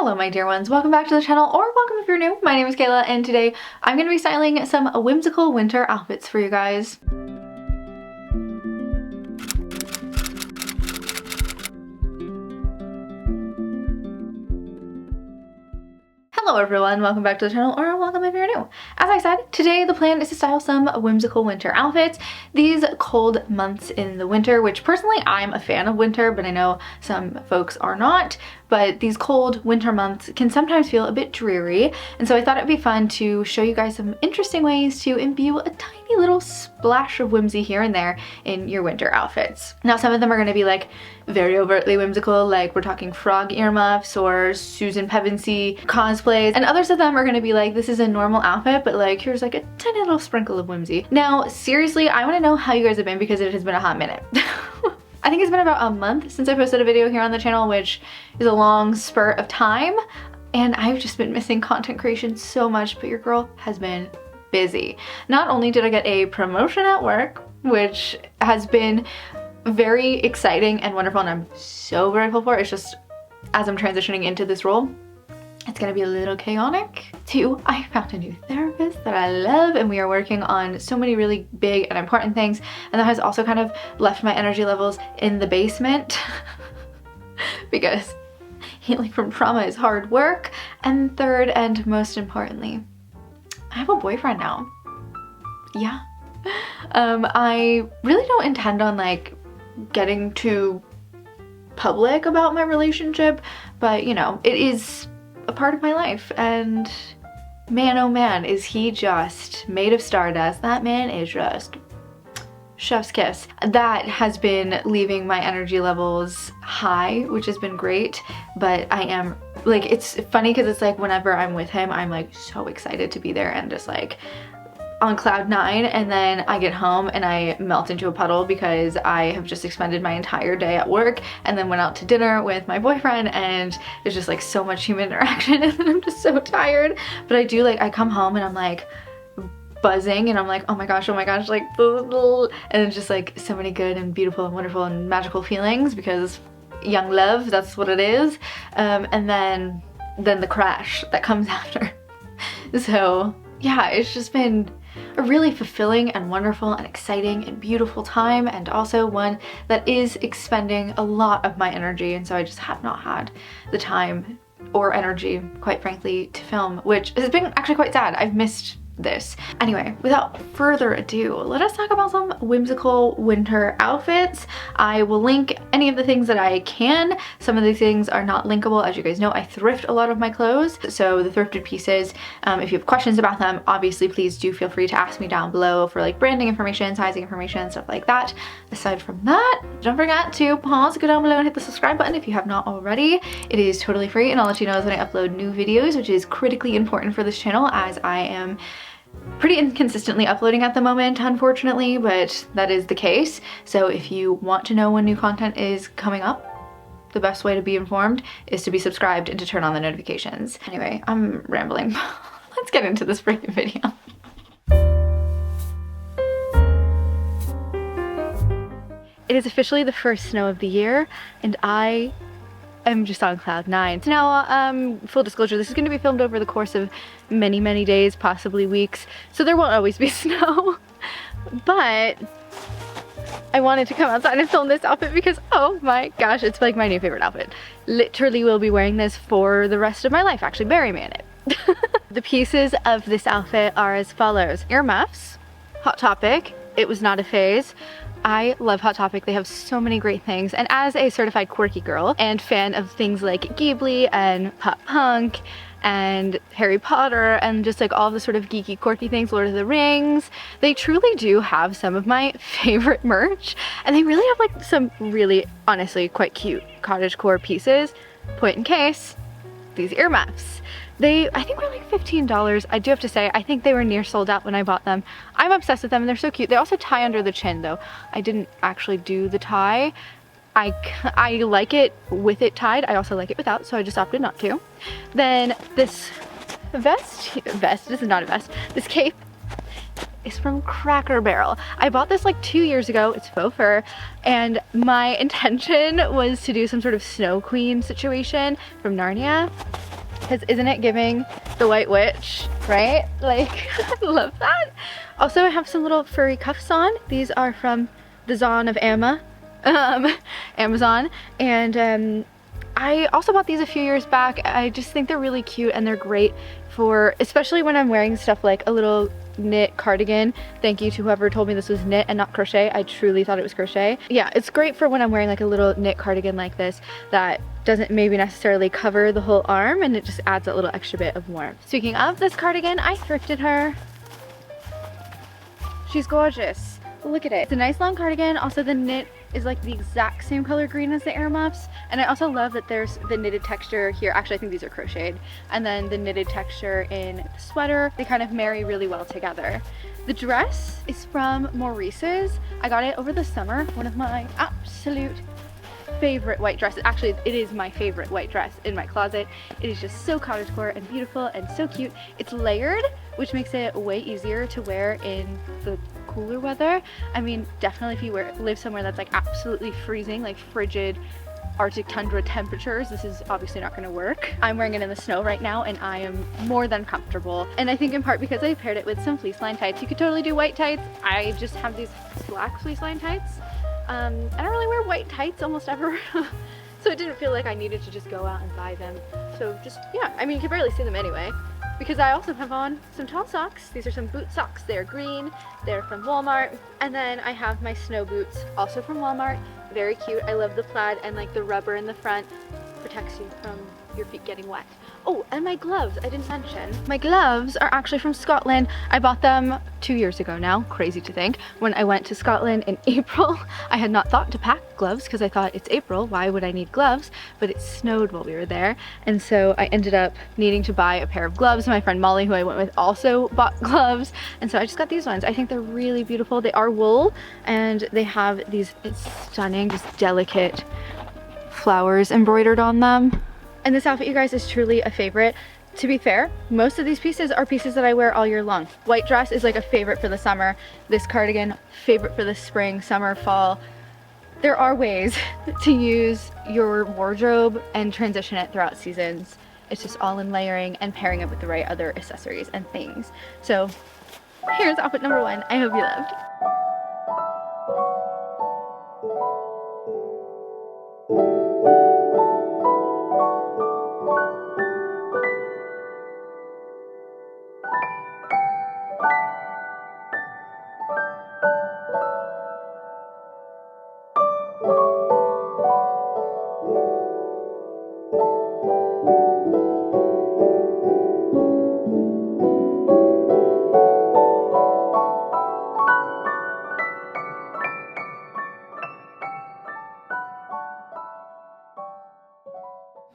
Hello my dear ones, welcome back to the channel, or welcome if you're new. My name is Kayla and today I'm going to be styling some whimsical winter outfits for you guys. Hello everyone, welcome back to the channel, or welcome if you're new. As I said, today the plan is to style some whimsical winter outfits. These cold months in the winter, which personally I'm a fan of winter, but I know some folks are not. But these cold winter months can sometimes feel a bit dreary, and so I thought it'd be fun to show you guys some interesting ways to imbue a tiny little splash of whimsy here and there in your winter outfits. Now some of them are going to be like very overtly whimsical, like we're talking frog earmuffs or Susan Pevensie cosplays, and others of them are going to be like this is a normal outfit but like here's like a tiny little sprinkle of whimsy. Now seriously, I want to know how you guys have been because it has been a hot minute. I think it's been about a month since I posted a video here on the channel, which is a long spurt of time, and I've just been missing content creation so much, but your girl has been busy. Not only did I get a promotion at work, which has been very exciting and wonderful, and I'm so grateful for it. It's just as I'm transitioning into this role, it's gonna be a little chaotic. Two, I found a new therapist that I love and we are working on so many really big and important things, and that has also kind of left my energy levels in the basement because healing from trauma is hard work. And third, and most importantly, I have a boyfriend now. Yeah. I really don't intend on like getting too public about my relationship, but you know, it is a part of my life, and man oh man is he just made of stardust. That man is just chef's kiss. That has been leaving my energy levels high, which has been great, but I am like, it's funny because it's like whenever I'm with him I'm like so excited to be there and just like on cloud nine, and then I get home and I melt into a puddle because I have just expended my entire day at work and then went out to dinner with my boyfriend, and there's just like so much human interaction and then I'm just so tired. But I do, like, I come home and I'm like buzzing and I'm like oh my gosh like and it's just like so many good and beautiful and wonderful and magical feelings because young love, that's what it is. And then the crash that comes after. So yeah, it's just been a really fulfilling and wonderful and exciting and beautiful time, and also one that is expending a lot of my energy, and so I just have not had the time or energy, quite frankly, to film, which has been actually quite sad. I've missed this. Anyway, without further ado, let us talk about some whimsical winter outfits. I will link any of the things that I can. Some of these things are not linkable. As you guys know, I thrift a lot of my clothes, so the thrifted pieces, if you have questions about them, obviously please do feel free to ask me down below for like branding information, sizing information, stuff like that. Aside from that, don't forget to pause, go down below and hit the subscribe button if you have not already. It is totally free and I'll let you know when I upload new videos, which is critically important for this channel as I am pretty inconsistently uploading at the moment, unfortunately, but that is the case. So if you want to know when new content is coming up, the best way to be informed is to be subscribed and to turn on the notifications. Anyway, I'm rambling. Let's get into this freaking video. It is officially the first snow of the year and I'm just on cloud nine. So now, full disclosure, this is going to be filmed over the course of many days, possibly weeks, so there won't always be snow. But I wanted to come outside and film this outfit because, oh my gosh, it's like my new favorite outfit. Literally will be wearing this for the rest of my life. Actually, bury me in it. The pieces of this outfit are as follows. Earmuffs, Hot Topic, it was not a phase. I love Hot Topic, they have so many great things, and as a certified quirky girl and fan of things like Ghibli and pop punk and Harry Potter and just like all the sort of geeky quirky things, Lord of the Rings, they truly do have some of my favorite merch, and they really have like some really honestly quite cute cottagecore pieces. Point in case, these earmuffs. They, I think, were like $15. I do have to say, I think they were near sold out when I bought them. I'm obsessed with them and they're so cute. They also tie under the chin though. I didn't actually do the tie. I like it with it tied. I also like it without, so I just opted not to. Then this vest, this is not a vest, this cape is from Cracker Barrel. I bought this like 2 years ago. It's faux fur, and my intention was to do some sort of Snow Queen situation from Narnia. because isn't it giving the White Witch, right? Like, I love that. Also, I have some little furry cuffs on. These are from the Zon of Amazon, and I also bought these a few years back. I just think they're really cute and they're great for, especially when I'm wearing stuff like a little knit cardigan. Thank you to whoever told me this was knit and not crochet. I truly thought it was crochet. Yeah, it's great for when I'm wearing like a little knit cardigan like this that doesn't maybe necessarily cover the whole arm, and it just adds a little extra bit of warmth. Speaking of this cardigan, I thrifted her. She's gorgeous. Look at it. It's a nice long cardigan. Also, the knit is like the exact same color green as the air muffs, and I also love that there's the knitted texture here. Actually, I think these are crocheted, and then the knitted texture in the sweater. They kind of marry really well together. The dress is from Maurice's. I got it over the summer. One of my absolute favorite white dresses. Actually, it is my favorite white dress in my closet. It is just so cottagecore and beautiful and so cute. It's layered, which makes it way easier to wear in the cooler weather. I mean, definitely if you live somewhere that's like absolutely freezing, like frigid Arctic tundra temperatures, this is obviously not going to work. I'm wearing it in the snow right now and I am more than comfortable, and I think in part because I paired it with some fleece line tights. You could totally do white tights. I just have these black fleece line tights. I don't really wear white tights almost ever so it didn't feel like I needed to just go out and buy them. So just, yeah, I mean, you can barely see them anyway, because I also have on some tall socks. These are some boot socks. They're green. They're from Walmart. And then I have my snow boots, also from Walmart. Very cute. I love the plaid, and like the rubber in the front protects you from your feet getting wet. Oh, and my gloves, I didn't mention. My gloves are actually from Scotland. I bought them 2 years ago now, crazy to think. When I went to Scotland in April, I had not thought to pack gloves because I thought it's April, why would I need gloves? But it snowed while we were there. And so I ended up needing to buy a pair of gloves. My friend Molly, who I went with, also bought gloves. And so I just got these ones. I think they're really beautiful. They are wool and they have these stunning, just delicate flowers embroidered on them. And this outfit, you guys, is truly a favorite. To be fair, most of these pieces are pieces that I wear all year long. White dress is like a favorite for the summer. This cardigan, favorite for the spring, summer, fall. There are ways to use your wardrobe and transition it throughout seasons. It's just all in layering and pairing it with the right other accessories and things. So here's outfit number 1. I hope you loved.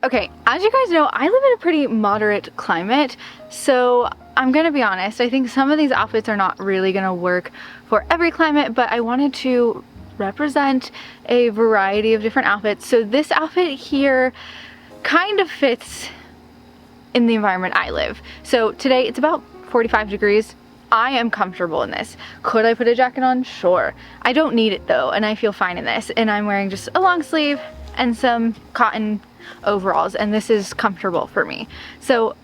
Okay, as you guys know, I live in a pretty moderate climate, so I'm gonna be honest, I think some of these outfits are not really gonna work for every climate, but I wanted to represent a variety of different outfits. So this outfit here kind of fits in the environment I live. So today it's about 45 degrees. I am comfortable in this. Could I put a jacket on? Sure. I don't need it though, and I feel fine in this. And I'm wearing just a long sleeve and some cotton overalls, and this is comfortable for me. So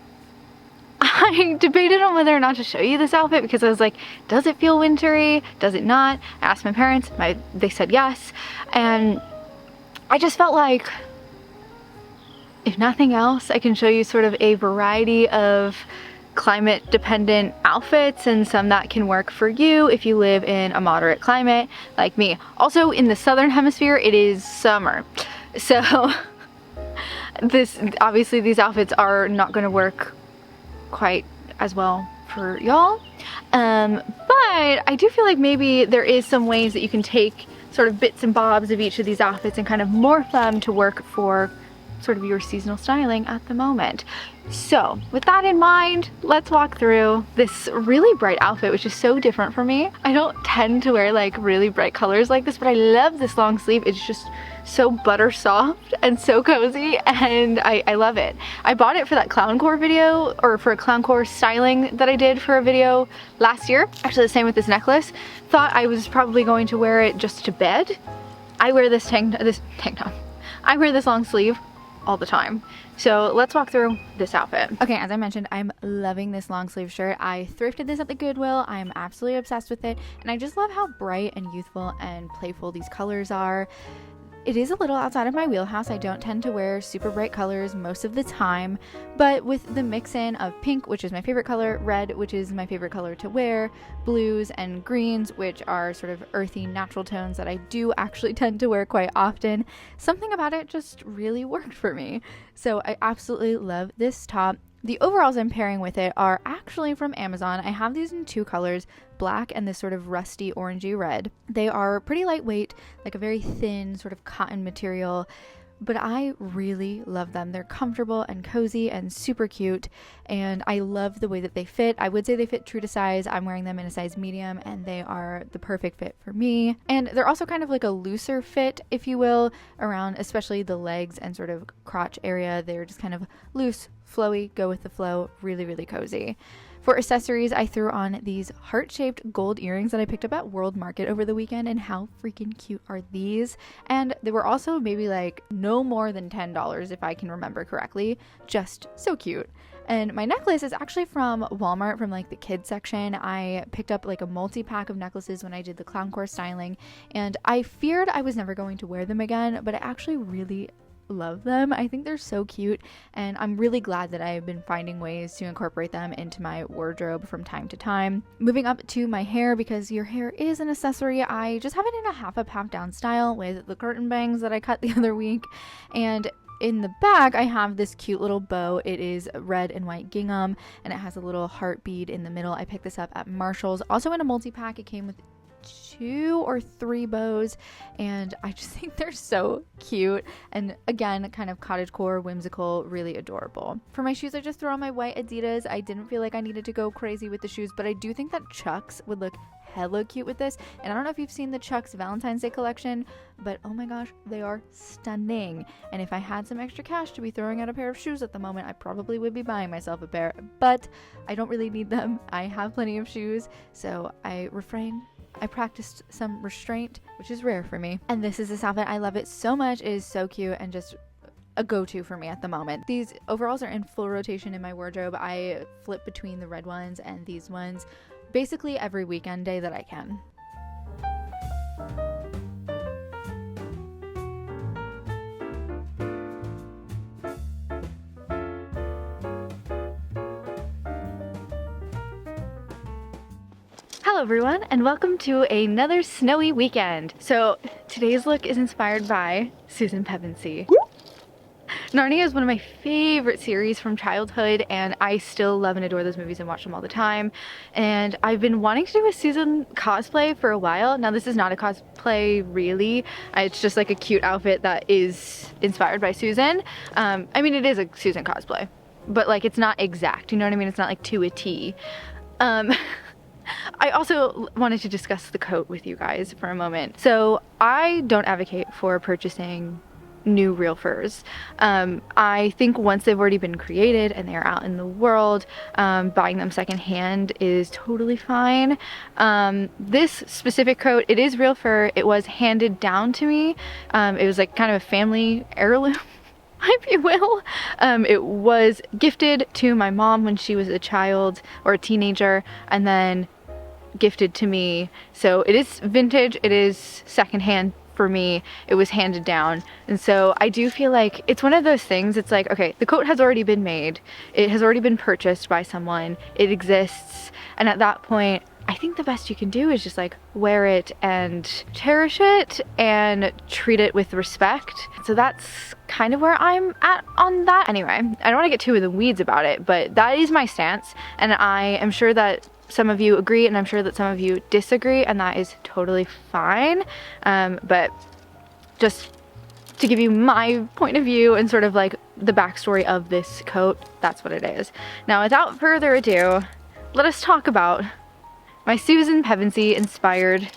I debated on whether or not to show you this outfit because I was like, does it feel wintry? Does it not? I asked my parents, they said yes, and I just felt like if nothing else, I can show you sort of a variety of climate dependent outfits and some that can work for you if you live in a moderate climate like me. Also, in the southern hemisphere, it is summer. So obviously these outfits are not going to work quite as well for y'all. But I do feel like maybe there is some ways that you can take sort of bits and bobs of each of these outfits and kind of morph them to work for sort of your seasonal styling at the moment. So with that in mind, let's walk through this really bright outfit, which is so different for me. I don't tend to wear like really bright colors like this, but I love this long sleeve. It's just so butter soft and so cozy, and I love it. I bought it for that clowncore video, or for a clowncore styling that I did for a video last year. Actually, the same with this necklace. Thought I was probably going to wear it just to bed. I wear this tank top. I wear this long sleeve all the time. So let's walk through this outfit. Okay, as I mentioned, I'm loving this long sleeve shirt. I thrifted this at the Goodwill. I'm absolutely obsessed with it, and I just love how bright and youthful and playful these colors are. It is a little outside of my wheelhouse. I don't tend to wear super bright colors most of the time, but with the mix in of pink, which is my favorite color, red, which is my favorite color to wear, blues and greens, which are sort of earthy natural tones that I do actually tend to wear quite often, something about it just really worked for me. So I absolutely love this top. The overalls I'm pairing with it are actually from Amazon. I have these in two colors, black and this sort of rusty orangey red. They are pretty lightweight, like a very thin sort of cotton material, but I really love them. They're comfortable and cozy and super cute, and I love the way that they fit. I would say they fit true to size. I'm wearing them in a size medium, and they are the perfect fit for me. And they're also kind of like a looser fit, if you will, around especially the legs and sort of crotch area. They're just kind of loose, flowy, go with the flow, really, really cozy. For accessories, I threw on these heart-shaped gold earrings that I picked up at World Market over the weekend, and how freaking cute are these? And they were also maybe like no more than $10 if I can remember correctly. Just so cute. And my necklace is actually from Walmart, from like the kids section. I picked up like a multi-pack of necklaces when I did the clown core styling, and I feared I was never going to wear them again, but I actually really love them. I think they're so cute, and I'm really glad that I've been finding ways to incorporate them into my wardrobe from time to time. Moving up to my hair, because your hair is an accessory, I just have it in a half up, half down style with the curtain bangs that I cut the other week. And in the back, I have this cute little bow. It is red and white gingham, and it has a little heart bead in the middle. I picked this up at Marshall's. Also in a multi-pack, it came with 2 or 3 bows, and I just think they're so cute, and again, kind of cottagecore, whimsical, really adorable. For my shoes, I just threw on my white Adidas. I didn't feel like I needed to go crazy with the shoes, but I do think that Chucks would look hella cute with this. And I don't know if you've seen the Chucks Valentine's Day collection, but oh my gosh, they are stunning. And if I had some extra cash to be throwing out a pair of shoes at the moment, I probably would be buying myself a pair, but I don't really need them. I have plenty of shoes, so I practiced some restraint, which is rare for me. And this is this outfit. I love it so much. It is so cute and just a go-to for me at the moment. These overalls are in full rotation in my wardrobe. I flip between the red ones and these ones basically every weekend day that I can. Hello everyone, and welcome to another snowy weekend. So today's look is inspired by Susan Pevensie. Narnia is one of my favorite series from childhood, and I still love and adore those movies and watch them all the time. And I've been wanting to do a Susan cosplay for a while. Now this is not a cosplay really, it's just like a cute outfit that is inspired by Susan. I mean, it is a Susan cosplay, but like it's not exact, you know what I mean? It's not like to a T. I also wanted to discuss the coat with you guys for a moment. So I don't advocate for purchasing new real furs. I think once they've already been created and they're out in the world, buying them secondhand is totally fine. This specific coat, it is real fur. It was handed down to me. It was like kind of a family heirloom, if you will. It was gifted to my mom when she was a child or a teenager, and then gifted to me. So it is vintage, it is secondhand for me. It was handed down, and so I do feel like it's one of those things. It's like, okay, the coat has already been made, it has already been purchased by someone, it exists, and at that point I think the best you can do is just like wear it and cherish it and treat it with respect. So that's kind of where I'm at on that. Anyway, I don't want to get too in the weeds about it, but that is my stance, and I am sure that some of you agree, and I'm sure that some of you disagree, and that is totally fine. But just to give you my point of view and sort of like the backstory of this coat, that's what it is. Now, without further ado, let us talk about my Susan Pevensie-inspired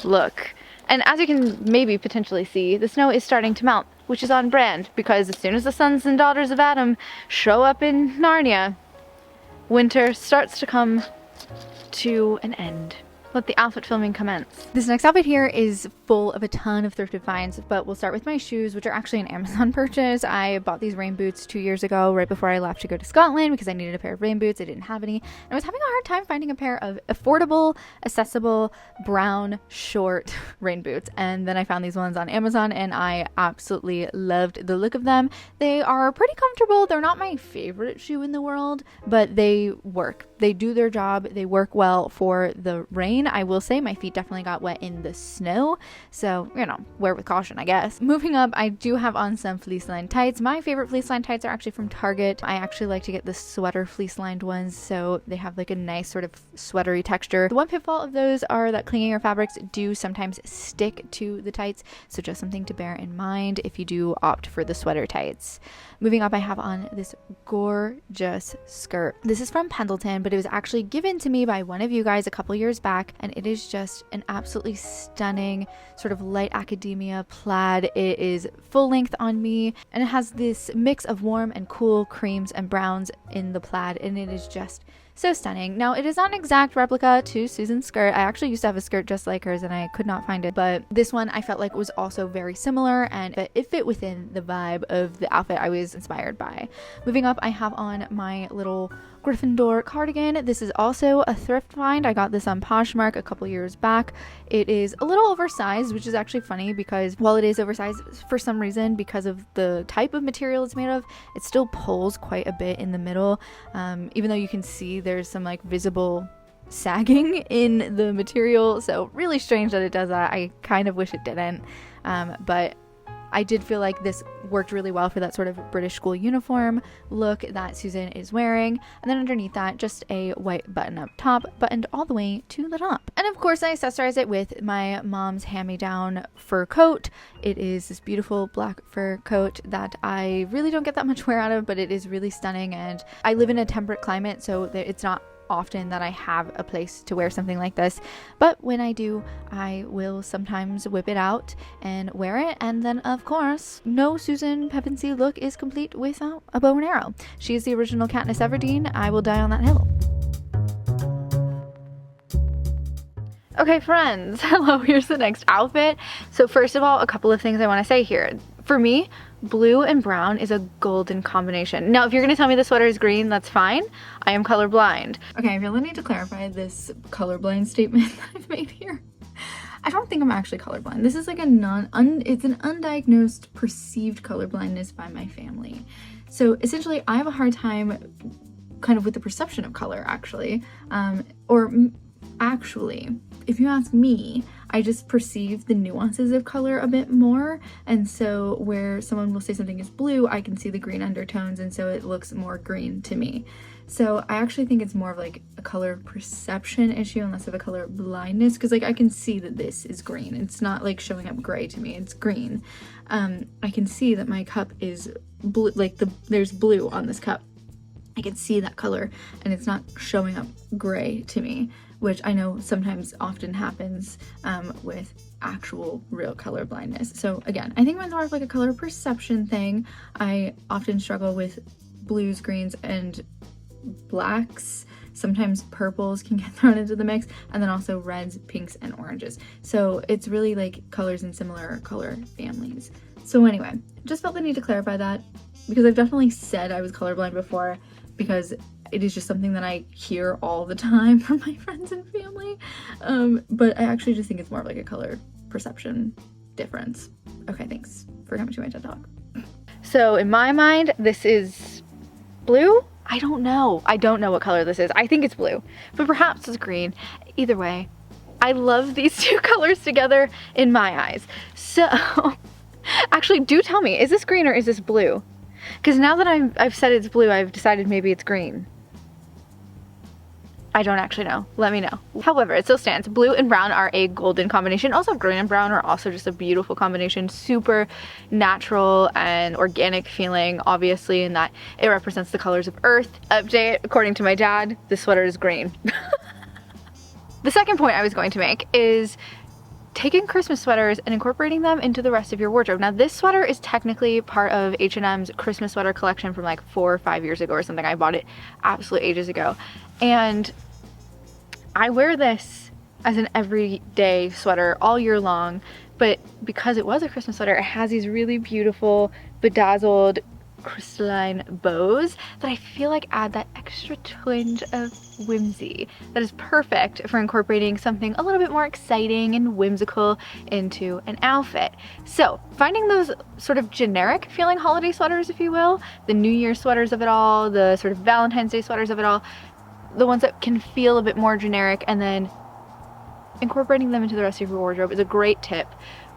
look. And as you can maybe potentially see, the snow is starting to melt, which is on brand, because as soon as the sons and daughters of Adam show up in Narnia, winter starts to come to an end. let the outfit filming commence. This next outfit here is full of a ton of thrifted finds, but we'll start with my shoes, which are actually an Amazon purchase. I bought these rain boots 2 years ago, right before I left to go to Scotland, because I needed a pair of rain boots. I didn't have any, and I was having a hard time finding a pair of affordable, accessible, brown, short rain boots. And then I found these ones on Amazon, and I absolutely loved the look of them. They are pretty comfortable. They're not my favorite shoe in the world, but they work. They do their job. They work well for the rain. I will say my feet definitely got wet in the snow, so, you know, wear with caution, I guess. Moving up, I do have on some fleece lined tights. My favorite fleece lined tights are actually from Target. I actually like to get the sweater fleece lined ones, so they have like a nice sort of sweatery texture. The one pitfall of those are that clingier fabrics do sometimes stick to the tights, so just something to bear in mind if you do opt for the sweater tights. Moving up, I have on this gorgeous skirt. This is from Pendleton, but it was actually given to me by one of you guys a couple years back, and it is just an absolutely stunning sort of light academia plaid. It is full length on me, and it has this mix of warm and cool creams and browns in the plaid, and it is just so stunning. Now, it is not an exact replica to Susan's skirt. I actually used to have a skirt just like hers and I could not find it, but this one I felt like was also very similar, and it fit within the vibe of the outfit I was inspired by. Moving up, I have on my little Gryffindor cardigan. This is also a thrift find. I got this on Poshmark a couple years back. It is a little oversized, which is actually funny because while it is oversized, for some reason, because of the type of material it's made of, it still pulls quite a bit in the middle. Even though you can see there's some like visible sagging in the material, so really strange that it does that. I kind of wish it didn't, but I did feel like this worked really well for that sort of British school uniform look that Susan is wearing. And then underneath that, just a white button-up top, buttoned all the way to the top. And of course, I accessorized it with my mom's hand-me-down fur coat. It is this beautiful black fur coat that I really don't get that much wear out of, but it is really stunning. And I live in a temperate climate, so it's not often that I have a place to wear something like this, but when I do, I will sometimes whip it out and wear it. And then of course, no Susan Pevensie look is complete without a bow and arrow. She is the original Katniss Everdeen. I will die on that hill. Okay, friends, hello, here's the next outfit. So first of all, a couple of things I want to say here. For me, blue and brown is a golden combination. Now, if you're gonna tell me the sweater is green, that's fine. I am colorblind. Okay, I really need to clarify this colorblind statement that I've made here. I don't think I'm actually colorblind. This is like it's an undiagnosed perceived colorblindness by my family. So essentially, I have a hard time kind of with the perception of color, actually. Actually, if you ask me, I just perceive the nuances of color a bit more, and so where someone will say something is blue, I can see the green undertones, and so it looks more green to me. So I actually think it's more of like a color perception issue and less of a color blindness, because like I can see that this is green. It's not like showing up gray to me, it's green. I can see that my cup is blue, like there's blue on this cup. I can see that color and it's not showing up gray to me, which I know sometimes often happens with actual real color blindness. So again, I think mine's more of like a color perception thing. I often struggle with blues, greens, and blacks. Sometimes purples can get thrown into the mix, and then also reds, pinks, and oranges. So it's really like colors in similar color families. So anyway, just felt the need to clarify that because I've definitely said I was colorblind before, because it is just something that I hear all the time from my friends and family. But I actually just think it's more of like a color perception difference. Okay, thanks for coming to my TED Talk. So in my mind, this is blue. I don't know what color this is. I think it's blue, but perhaps it's green. Either way, I love these two colors together in my eyes. So actually, do tell me, is this green or is this blue? Because now that I've said it's blue, I've decided maybe it's green. I don't actually know. Let me know. However, it still stands. Blue and brown are a golden combination. Also, green and brown are also just a beautiful combination. Super natural and organic feeling, obviously, in that it represents the colors of Earth. Update, according to my dad, this sweater is green. The second point I was going to make is taking Christmas sweaters and incorporating them into the rest of your wardrobe. Now, this sweater is technically part of H&M's Christmas sweater collection from like 4 or 5 years ago or something. I bought it absolutely ages ago. And I wear this as an everyday sweater all year long, but because it was a Christmas sweater, it has these really beautiful bedazzled crystalline bows that I feel like add that extra twinge of whimsy that is perfect for incorporating something a little bit more exciting and whimsical into an outfit. So finding those sort of generic feeling holiday sweaters, if you will, the New Year sweaters of it all, the sort of Valentine's Day sweaters of it all, the ones that can feel a bit more generic, and then incorporating them into the rest of your wardrobe is a great tip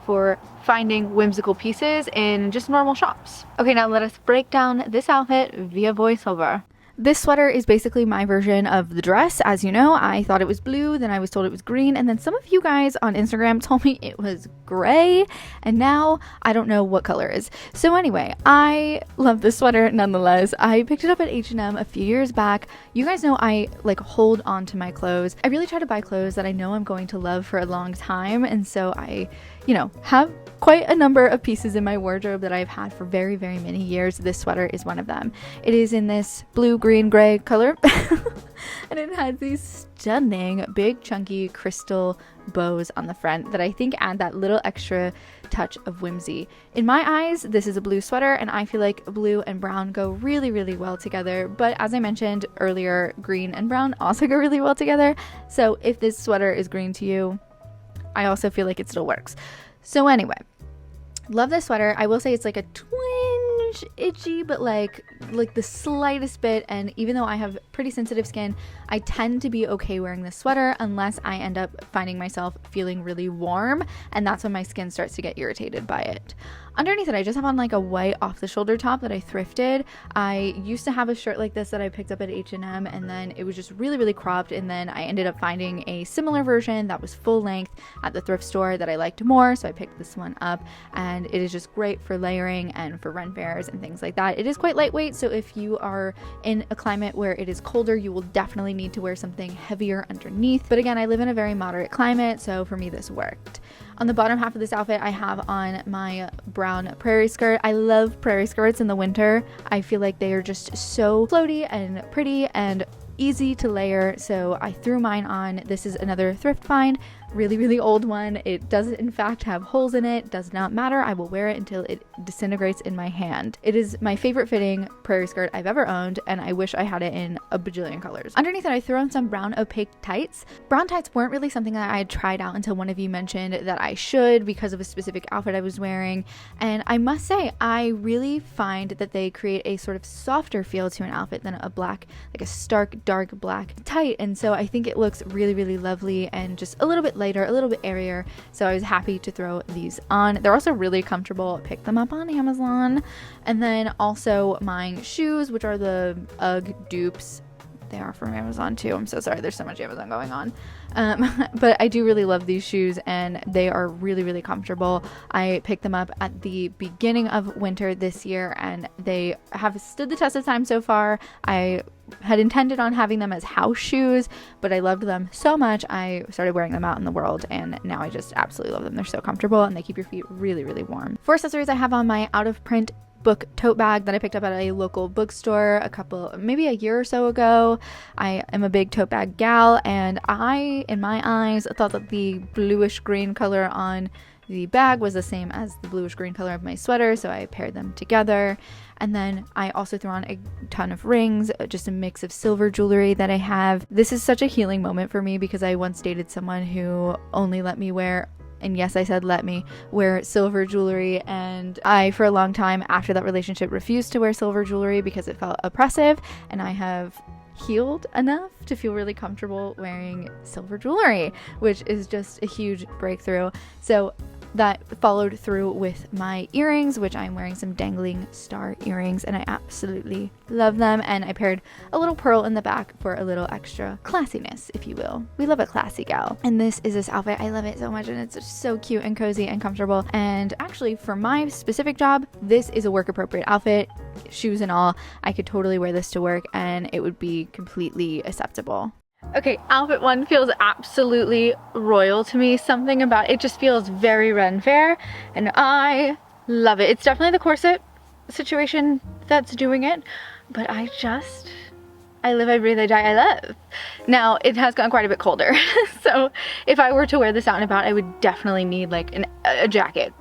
for finding whimsical pieces in just normal shops. Okay, now let us break down this outfit via voiceover. This sweater is basically my version of the dress. As you know, I thought it was blue, then I was told it was green, and then some of you guys on Instagram told me it was gray, and now I don't know what color is. So anyway, I love this sweater nonetheless. I picked it up at H&M a few years back. You guys know I like hold on to my clothes. I really try to buy clothes that I know I'm going to love for a long time, and so I, you know, have quite a number of pieces in my wardrobe that I've had for very, very many years. This sweater is one of them. It is in this blue, green, gray color, and it has these stunning, big, chunky crystal bows on the front that I think add that little extra touch of whimsy. In my eyes, this is a blue sweater, and I feel like blue and brown go really, really well together. But as I mentioned earlier, green and brown also go really well together. So if this sweater is green to you, I also feel like it still works. So anyway, love this sweater. I will say it's like a twinge itchy, but like the slightest bit, and even though I have pretty sensitive skin, I tend to be okay wearing this sweater unless I end up finding myself feeling really warm, and that's when my skin starts to get irritated by it. Underneath it, I just have on like a white off-the-shoulder top that I thrifted. I used to have a shirt like this that I picked up at H&M, and then it was just really, really cropped, and then I ended up finding a similar version that was full length at the thrift store that I liked more, so I picked this one up, and it is just great for layering and for run fairs and things like that. It is quite lightweight, so if you are in a climate where it is colder, you will definitely need to wear something heavier underneath. But again, I live in a very moderate climate, so for me this worked. On the bottom half of this outfit, I have on my brown prairie skirt. I love prairie skirts in the winter. I feel like they are just so floaty and pretty and easy to layer, so I threw mine on. This is another thrift find, really, really old one. It does in fact have holes in it. Does not matter. I will wear it until it disintegrates in my hand. It is my favorite fitting prairie skirt I've ever owned, and I wish I had it in a bajillion colors. Underneath it, I threw on some brown opaque tights. Brown tights weren't really something that I had tried out until one of you mentioned that I should because of a specific outfit I was wearing, and I must say I really find that they create a sort of softer feel to an outfit than a black, like a stark dark black tight, and so I think it looks really, really lovely and just a little bit lighter, a little bit airier, so I was happy to throw these on. They're also really comfortable. Pick them up on Amazon. And then also my shoes, which are the UGG dupes. They are from Amazon too. I'm so sorry, there's so much Amazon going on. But I do really love these shoes, and they are really, really comfortable. I picked them up at the beginning of winter this year, and they have stood the test of time so far. I had intended on having them as house shoes, but I loved them so much I started wearing them out in the world, and now I just absolutely love them. They're so comfortable, and they keep your feet really, really warm. For accessories, I have on my out of print book tote bag that I picked up at a local bookstore maybe a year or so ago. I am a big tote bag gal, and I, in my eyes, thought that the bluish green color on the bag was the same as the bluish green color of my sweater, so I paired them together. And then I also threw on a ton of rings, just a mix of silver jewelry that I have. This is such a healing moment for me because I once dated someone who only let me wear, and yes, I said let me wear silver jewelry, and I, for a long time after that relationship, refused to wear silver jewelry because it felt oppressive, and I have healed enough to feel really comfortable wearing silver jewelry, which is just a huge breakthrough. So that followed through with my earrings, which I'm wearing some dangling star earrings, and I absolutely love them. And I paired a little pearl in the back for a little extra classiness, if you will. We love a classy gal. And this is this outfit. I love it so much, and it's just so cute and cozy and comfortable. And actually, for my specific job, this is a work appropriate outfit, shoes and all. I could totally wear this to work, and it would be completely acceptable. Okay, outfit one feels absolutely royal to me. Something about it just feels very Ren Fair, and I love it. It's definitely the corset situation that's doing it, but I just I live, I breathe, I die, I love. Now, it has gotten quite a bit colder. So if I were to wear this out and about, I would definitely need like a jacket,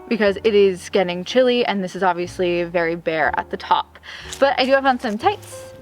because it is getting chilly and this is obviously very bare at the top. But I do have on some tights.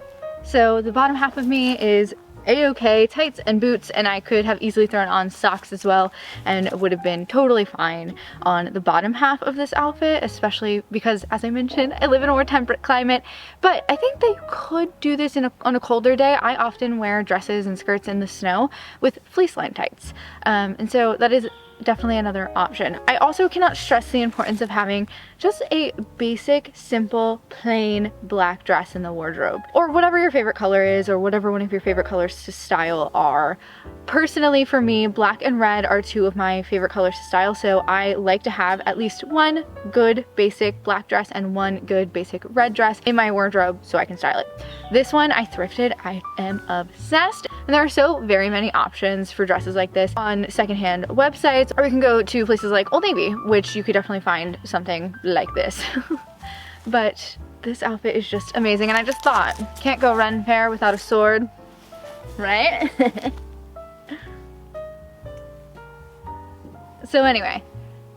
So the bottom half of me is a-okay, tights and boots, and I could have easily thrown on socks as well and would have been totally fine on the bottom half of this outfit, especially because, as I mentioned, I live in a more temperate climate. But I think that you could do this on a colder day. I often wear dresses and skirts in the snow with fleece lined tights, and so that is definitely another option. I also cannot stress the importance of having just a basic, simple, plain black dress in the wardrobe, or whatever your favorite color is, or whatever one of your favorite colors to style are. Personally, for me, black and red are two of my favorite colors to style, so I like to have at least one good basic black dress and one good basic red dress in my wardrobe so I can style it. This one I thrifted. I am obsessed, and there are so very many options for dresses like this on secondhand websites, or you can go to places like Old Navy, which you could definitely find something like this. But this outfit is just amazing, and I just thought, can't go Ren Fair without a sword, right? So anyway,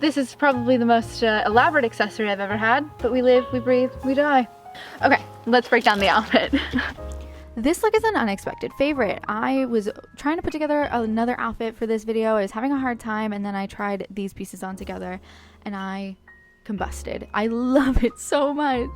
this is probably the most elaborate accessory I've ever had, but we live, we breathe, we die. Okay, let's break down the outfit. This look is an unexpected favorite. I was trying to put together another outfit for this video. I was having a hard time, and then I tried these pieces on together and I combusted. I love it so much.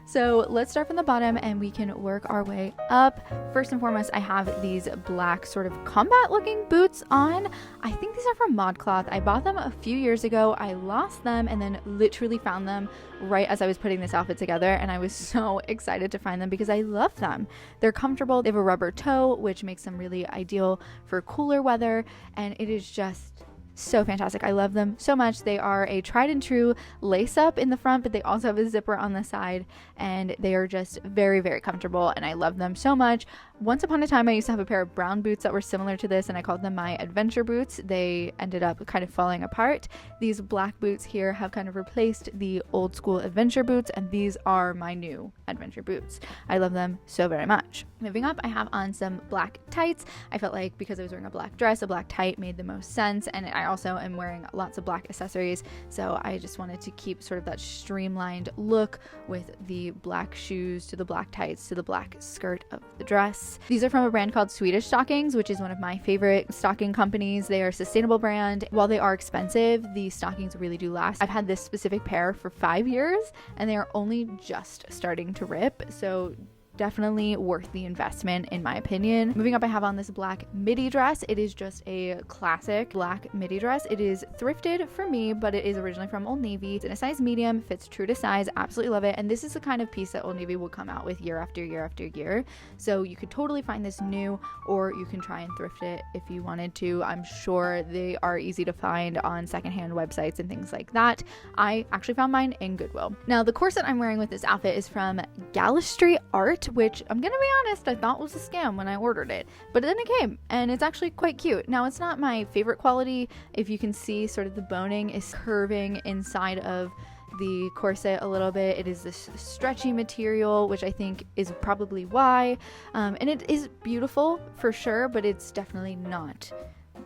So let's start from the bottom and we can work our way up. First and foremost, I have these black sort of combat looking boots on. I think these are from ModCloth. I bought them a few years ago. I lost them and then literally found them right as I was putting this outfit together, and I was so excited to find them because I love them. They're comfortable. They have a rubber toe, which makes them really ideal for cooler weather, and it is just so fantastic. I love them so much. They are a tried and true lace up in the front, but they also have a zipper on the side, and they are just very, very comfortable, and I love them so much. Once upon a time, I used to have a pair of brown boots that were similar to this, and I called them my adventure boots. They ended up kind of falling apart. These black boots here have kind of replaced the old school adventure boots, and these are my new adventure boots. I love them so very much. Moving up, I have on some black tights. I felt like because I was wearing a black dress, a black tight made the most sense, and I also am wearing lots of black accessories, so I just wanted to keep sort of that streamlined look with the black shoes to the black tights to the black skirt of the dress. These are from a brand called Swedish Stockings, which is one of my favorite stocking companies. They are a sustainable brand. While they are expensive, the stockings really do last. I've had this specific pair for 5 years, and they are only just starting to rip, so definitely worth the investment in my opinion. Moving up, I have on this black midi dress. It is just a classic black midi dress. It is thrifted for me, but it is originally from Old Navy. It's in a size medium, fits true to size, absolutely love it. And this is the kind of piece that Old Navy will come out with year after year after year. So you could totally find this new, or you can try and thrift it if you wanted to. I'm sure they are easy to find on secondhand websites and things like that. I actually found mine in Goodwill. Now, the corset I'm wearing with this outfit is from Galistry Art, which I'm gonna be honest, I thought was a scam when I ordered it, but then it came and it's actually quite cute. Now, it's not my favorite quality. If you can see, sort of the boning is curving inside of the corset a little bit. It is this stretchy material, which I think is probably why, and it is beautiful for sure, but it's definitely not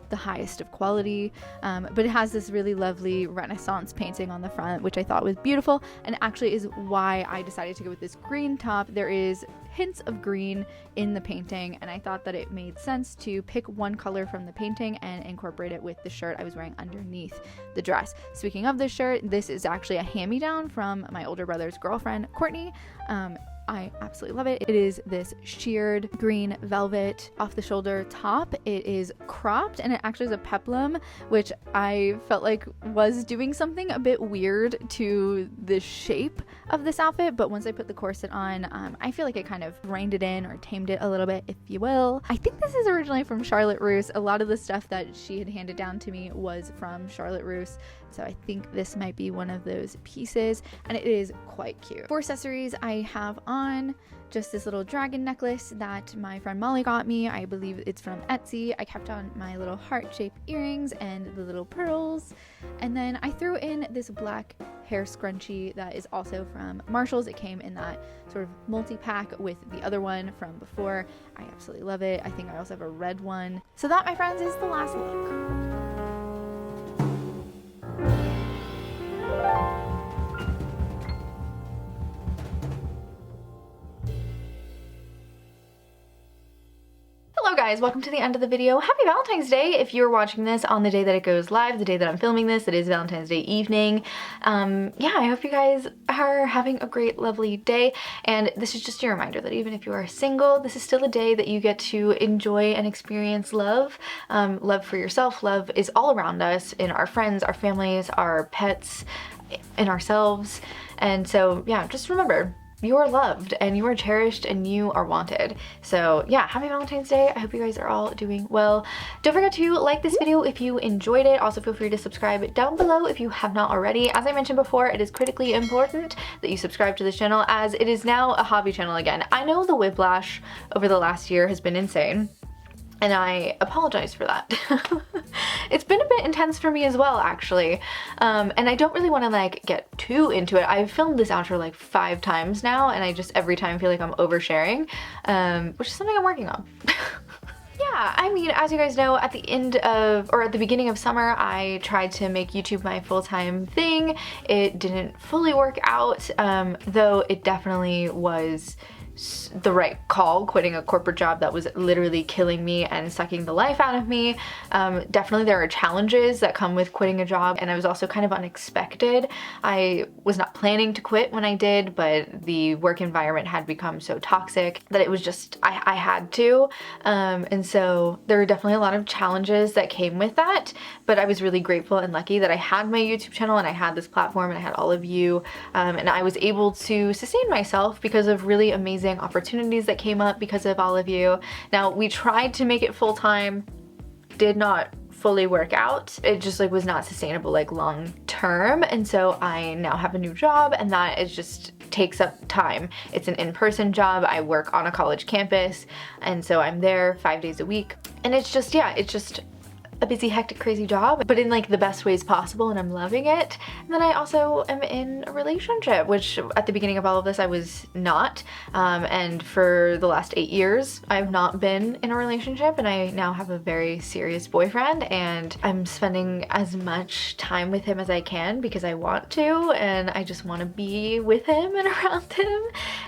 the highest of quality, but it has this really lovely Renaissance painting on the front, which I thought was beautiful, and actually is why I decided to go with this green top. There is hints of green in the painting, and I thought that it made sense to pick one color from the painting and incorporate it with the shirt I was wearing underneath the dress. Speaking of this shirt, this is actually a hand-me-down from my older brother's girlfriend, Courtney. I absolutely love it. It is this sheared green velvet off the shoulder top. It is cropped, and it actually is a peplum, which I felt like was doing something a bit weird to the shape of this outfit, but once I put the corset on, I feel like it kind of reined it in or tamed it a little bit, if you will. I think this is originally from Charlotte Russe. A lot of the stuff that she had handed down to me was from Charlotte Russe, so I think this might be one of those pieces, and it is quite cute. For accessories, I have on just this little dragon necklace that my friend Molly got me. I believe it's from Etsy. I kept on my little heart-shaped earrings and the little pearls, and then I threw in this black hair scrunchie that is also from Marshall's. It came in that sort of multi-pack with the other one from before. I absolutely love it. I think I also have a red one. So that, my friends, is the last look. Hello guys, welcome to the end of the video. Happy Valentine's Day if you're watching this on the day that it goes live, the day that I'm filming this. It is Valentine's Day evening. Yeah, I hope you guys are having a great, lovely day. And this is just a reminder that even if you are single, this is still a day that you get to enjoy and experience love. Love for yourself. Love is all around us, in our friends, our families, our pets, in ourselves. And so yeah, just remember, you are loved and you are cherished and you are wanted. So yeah, happy Valentine's Day. I hope you guys are all doing well. Don't forget to like this video if you enjoyed it. Also feel free to subscribe down below if you have not already. As I mentioned before, it is critically important that you subscribe to this channel, as it is now a hobby channel again. I know the whiplash over the last year has been insane, and I apologize for that. It's been a bit intense for me as well, actually. And I don't really want to like get too into it. I've filmed this outro like 5 times now, and I just every time feel like I'm oversharing, which is something I'm working on. Yeah, I mean, as you guys know, at the end of, or at the beginning of summer, I tried to make YouTube my full-time thing. It didn't fully work out, though it definitely was the right call, quitting a corporate job that was literally killing me and sucking the life out of me. Definitely there are challenges that come with quitting a job, and it was also kind of unexpected. I was not planning to quit when I did, but the work environment had become so toxic that it was just, I had to. And so there were definitely a lot of challenges that came with that, but I was really grateful and lucky that I had my YouTube channel and I had this platform and I had all of you, and I was able to sustain myself because of really amazing opportunities that came up because of all of you. Now, we tried to make it full-time, did not fully work out. It just like was not sustainable like long term, and so I now have a new job, and that is just takes up time. It's an in-person job. I work on a college campus, and so I'm there 5 days a week, and it's just, yeah, it's just a busy, hectic, crazy job, but in like the best ways possible, and I'm loving it. And then I also am in a relationship, which at the beginning of all of this I was not, and for the last 8 years I've not been in a relationship, and I now have a very serious boyfriend, and I'm spending as much time with him as I can because I want to, and I just want to be with him and around him,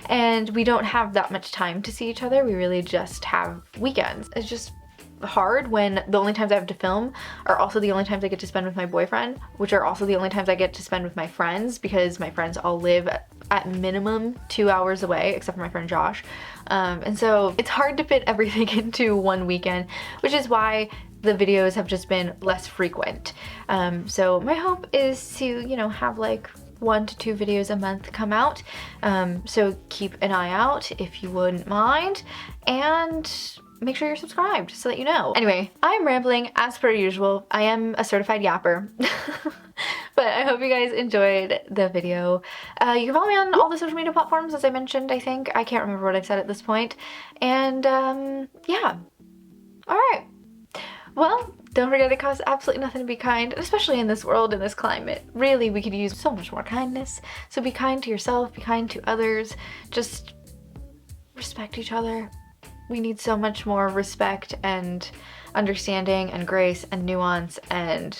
and we don't have that much time to see each other. We really just have weekends. It's just hard when the only times I have to film are also the only times I get to spend with my boyfriend, which are also the only times I get to spend with my friends, because my friends all live at minimum 2 hours away, except for my friend Josh. And so it's hard to fit everything into one weekend, which is why the videos have just been less frequent. So my hope is to, you know, have like 1 to 2 videos a month come out. So keep an eye out if you wouldn't mind, and make sure you're subscribed so that you know. Anyway, I'm rambling as per usual. I am a certified yapper. But I hope you guys enjoyed the video. You can follow me on all the social media platforms, as I mentioned, I think. I can't remember what I've said at this point. And yeah. Alright. Well, don't forget it costs absolutely nothing to be kind, especially in this world, in this climate. Really, we could use so much more kindness. So be kind to yourself, be kind to others, just respect each other. We need so much more respect and understanding and grace and nuance and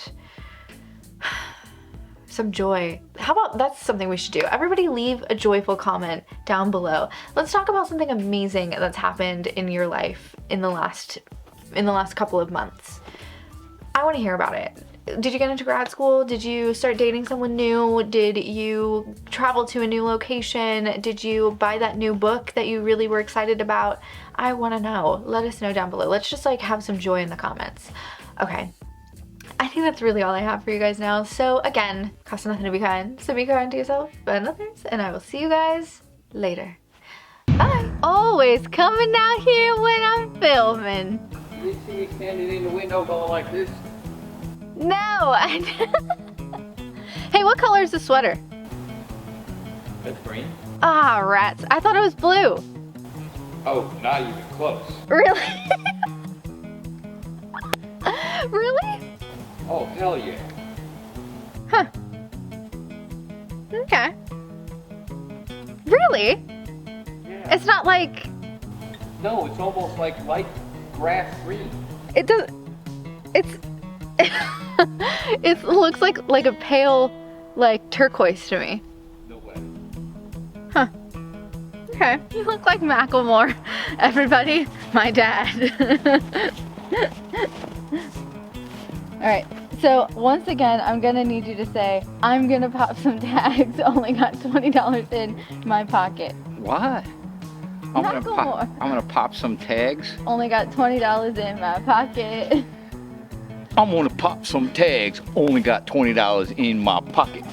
some joy. How about, that's something we should do. Everybody leave a joyful comment down below. Let's talk about something amazing that's happened in your life in the last couple of months. I want to hear about it. Did you get into grad school? Did you start dating someone new? Did you travel to a new location? Did you buy that new book that you really were excited about? I want to know. Let us know down below. Let's just like have some joy in the comments. Okay. I think that's really all I have for you guys now. So again, costs nothing to be kind. So be kind to yourself and others, and I will see you guys later. Bye. Always coming out here when I'm filming. You see me standing in the window going like this? No, Hey, what color is the sweater? That's green. Ah, rats. I thought it was blue. Oh, not even close. Really? Really? Oh, hell yeah. Huh. Okay. Really? Yeah. It's not like, No, it's almost like light grass green. it does, it's, it looks like a pale, like turquoise to me. No way. Huh. Okay. You look like Macklemore. Everybody, my dad. Alright, so once again, I'm gonna need you to say, I'm gonna pop some tags, only got $20 in my pocket. What? I'm gonna pop some tags. Only got $20 in my pocket. I'm gonna pop some tags. Only got $20 in my pocket.